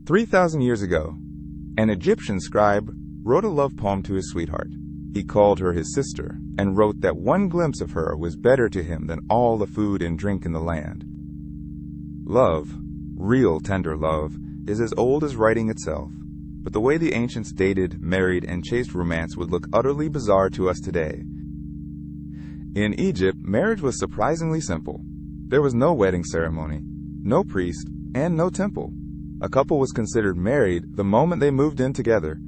3,000 years ago, an Egyptian scribe wrote a love poem to his sweetheart. He called her his sister and wrote that one glimpse of her was better to him than all the food and drink in the land. Love, real tender love, is as old as writing itself, but the way the ancients dated, married, and chased romance would look utterly bizarre to us today. In Egypt, marriage was surprisingly simple. There was no wedding ceremony, no priest, and no temple. A couple was considered married the moment they moved in together.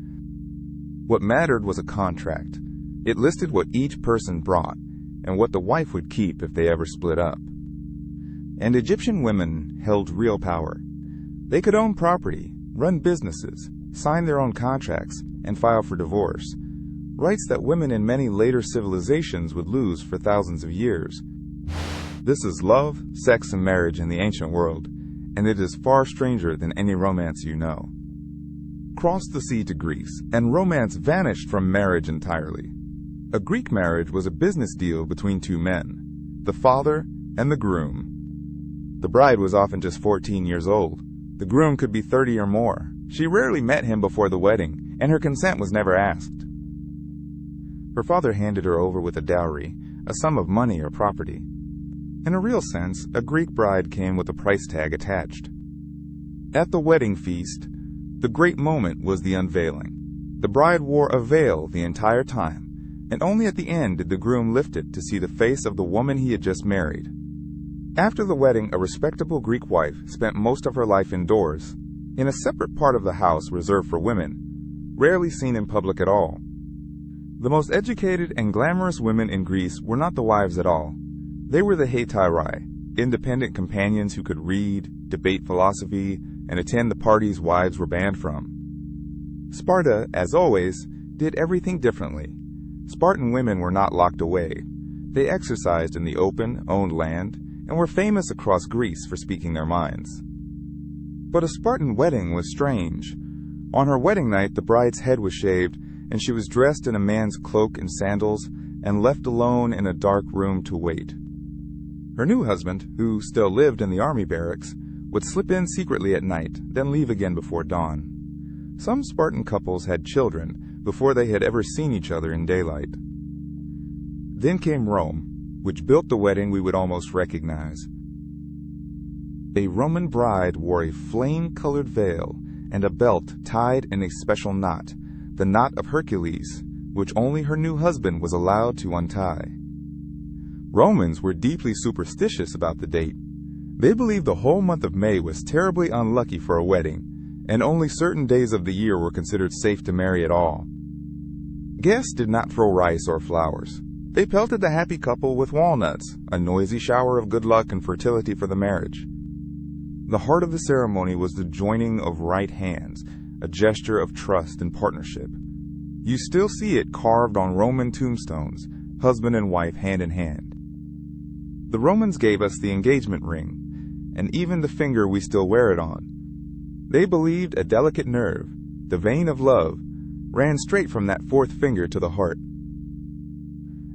What mattered was a contract. It listed what each person brought and what the wife would keep if they ever split up. And Egyptian women held real power. They could own property, run businesses, sign their own contracts, and file for divorce, rights that women in many later civilizations would lose for thousands of years. This is love, sex, and marriage in the ancient world, and it is far stranger than any romance you know. Cross the sea to Greece, and romance vanished from marriage entirely. A Greek marriage was a business deal between two men, the father and the groom. The bride was often just 14 years old. The groom could be 30 or more. She rarely met him before the wedding, and her consent was never asked. Her father handed her over with a dowry, a sum of money or property. In a real sense, a Greek bride came with a price tag attached. At the wedding feast, the great moment was the unveiling. The bride wore a veil the entire time, and only at the end did the groom lift it to see the face of the woman he had just married. After the wedding, a respectable Greek wife spent most of her life indoors, in a separate part of the house reserved for women, rarely seen in public at all. The most educated and glamorous women in Greece were not the wives at all. They were the hetairai, independent companions who could read, debate philosophy, and attend the parties wives were banned from. Sparta, as always, did everything differently. Spartan women were not locked away. They exercised in the open, owned land, and were famous across Greece for speaking their minds. But a Spartan wedding was strange. On her wedding night, the bride's head was shaved, and she was dressed in a man's cloak and sandals, and left alone in a dark room to wait. Her new husband, who still lived in the army barracks, would slip in secretly at night, then leave again before dawn. Some Spartan couples had children before they had ever seen each other in daylight. Then came Rome, which built the wedding we would almost recognize. A Roman bride wore a flame-colored veil and a belt tied in a special knot, the knot of Hercules, which only her new husband was allowed to untie. Romans were deeply superstitious about the date. They believed the whole month of May was terribly unlucky for a wedding, and only certain days of the year were considered safe to marry at all. Guests did not throw rice or flowers. They pelted the happy couple with walnuts, a noisy shower of good luck and fertility for the marriage. The heart of the ceremony was the joining of right hands, a gesture of trust and partnership. You still see it carved on Roman tombstones, husband and wife hand in hand. The Romans gave us the engagement ring, and even the finger we still wear it on. They believed a delicate nerve, the vein of love, ran straight from that fourth finger to the heart.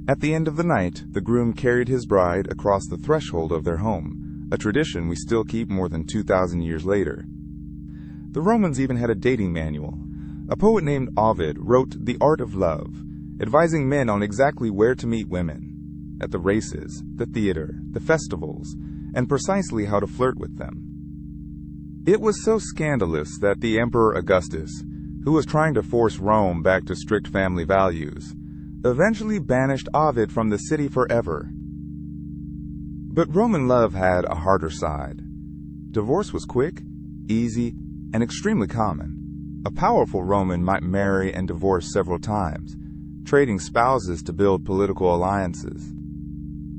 At the end of the night, the groom carried his bride across the threshold of their home, a tradition we still keep more than 2,000 years later. The Romans even had a dating manual. A poet named Ovid wrote The Art of Love, advising men on exactly where to meet women, at the races, the theater, the festivals, and precisely how to flirt with them. It was so scandalous that the Emperor Augustus, who was trying to force Rome back to strict family values, eventually banished Ovid from the city forever. But Roman love had a harder side. Divorce was quick, easy, and extremely common. A powerful Roman might marry and divorce several times, trading spouses to build political alliances.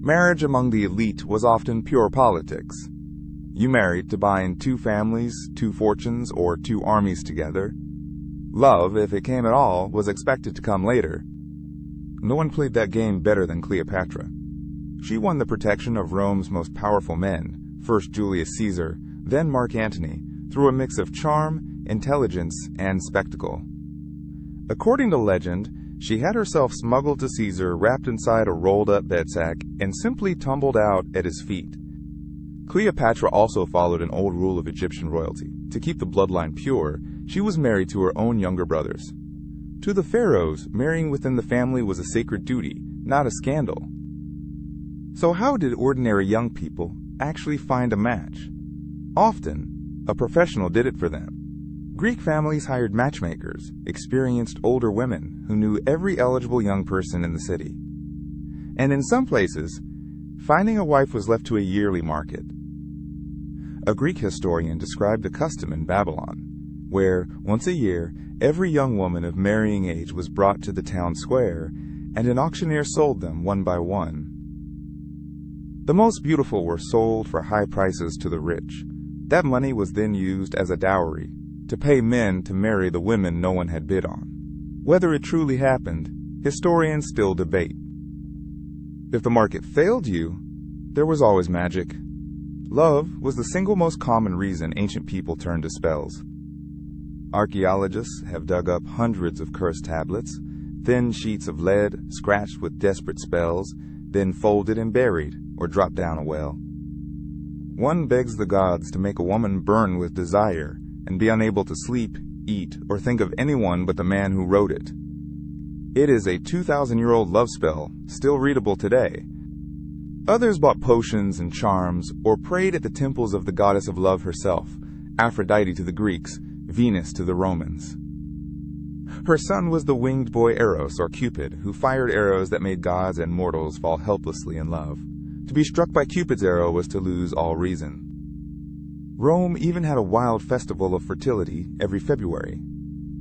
Marriage among the elite was often pure politics. You married to bind two families, two fortunes, or two armies together. Love, if it came at all, was expected to come later. No one played that game better than Cleopatra. She won the protection of Rome's most powerful men, first Julius Caesar, then Mark Antony, through a mix of charm, intelligence, and spectacle. According to legend, she had herself smuggled to Caesar wrapped inside a rolled-up bedsack and simply tumbled out at his feet. Cleopatra also followed an old rule of Egyptian royalty. To keep the bloodline pure, she was married to her own younger brothers. To the pharaohs, marrying within the family was a sacred duty, not a scandal. So how did ordinary young people actually find a match? Often, a professional did it for them. Greek families hired matchmakers, experienced older women who knew every eligible young person in the city. And in some places, finding a wife was left to a yearly market. A Greek historian described the custom in Babylon, where, once a year, every young woman of marrying age was brought to the town square, and an auctioneer sold them one by one. The most beautiful were sold for high prices to the rich. That money was then used as a dowry, to pay men to marry the women no one had bid on. Whether it truly happened, historians still debate. If the market failed you, there was always magic. Love was the single most common reason ancient people turned to spells. Archaeologists have dug up hundreds of cursed tablets, thin sheets of lead scratched with desperate spells, then folded and buried or dropped down a well. One begs the gods to make a woman burn with desire and be unable to sleep, eat, or think of anyone but the man who wrote it. It is a 2,000-year-old love spell, still readable today. Others bought potions and charms or prayed at the temples of the goddess of love herself, Aphrodite to the Greeks, Venus to the Romans. Her son was the winged boy Eros, or Cupid, who fired arrows that made gods and mortals fall helplessly in love. To be struck by Cupid's arrow was to lose all reason. Rome even had a wild festival of fertility every February,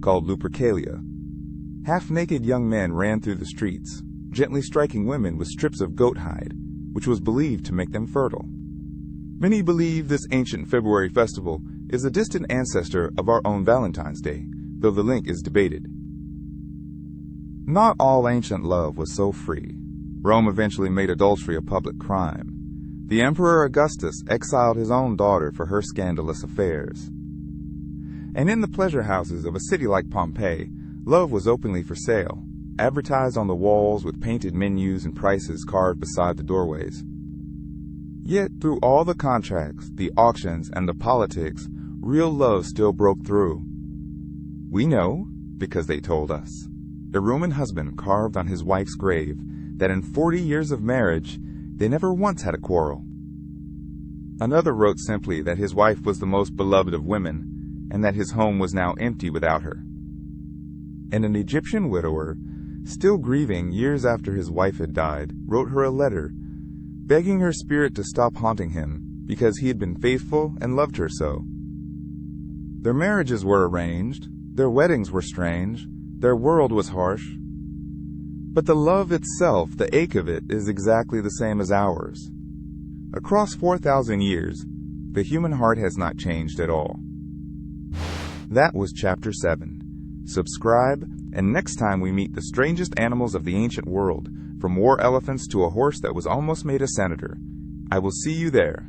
called Lupercalia. Half-naked young men ran through the streets, gently striking women with strips of goat hide, which was believed to make them fertile. Many believe this ancient February festival is a distant ancestor of our own Valentine's Day, though the link is debated. Not all ancient love was so free. Rome eventually made adultery a public crime. The Emperor Augustus exiled his own daughter for her scandalous affairs. And in the pleasure houses of a city like Pompeii, love was openly for sale, advertised on the walls with painted menus and prices carved beside the doorways. Yet, through all the contracts, the auctions, and the politics, real love still broke through. We know, because they told us. A Roman husband carved on his wife's grave that in 40 years of marriage, they never once had a quarrel. Another wrote simply that his wife was the most beloved of women, and that his home was now empty without her. And an Egyptian widower, still grieving years after his wife had died, wrote her a letter, begging her spirit to stop haunting him because he had been faithful and loved her so. Their marriages were arranged, their weddings were strange, their world was harsh. But the love itself, the ache of it, is exactly the same as ours. Across 4,000 years, the human heart has not changed at all. That was Chapter 7. Subscribe, and next time we meet the strangest animals of the ancient world, from war elephants to a horse that was almost made a senator. I will see you there.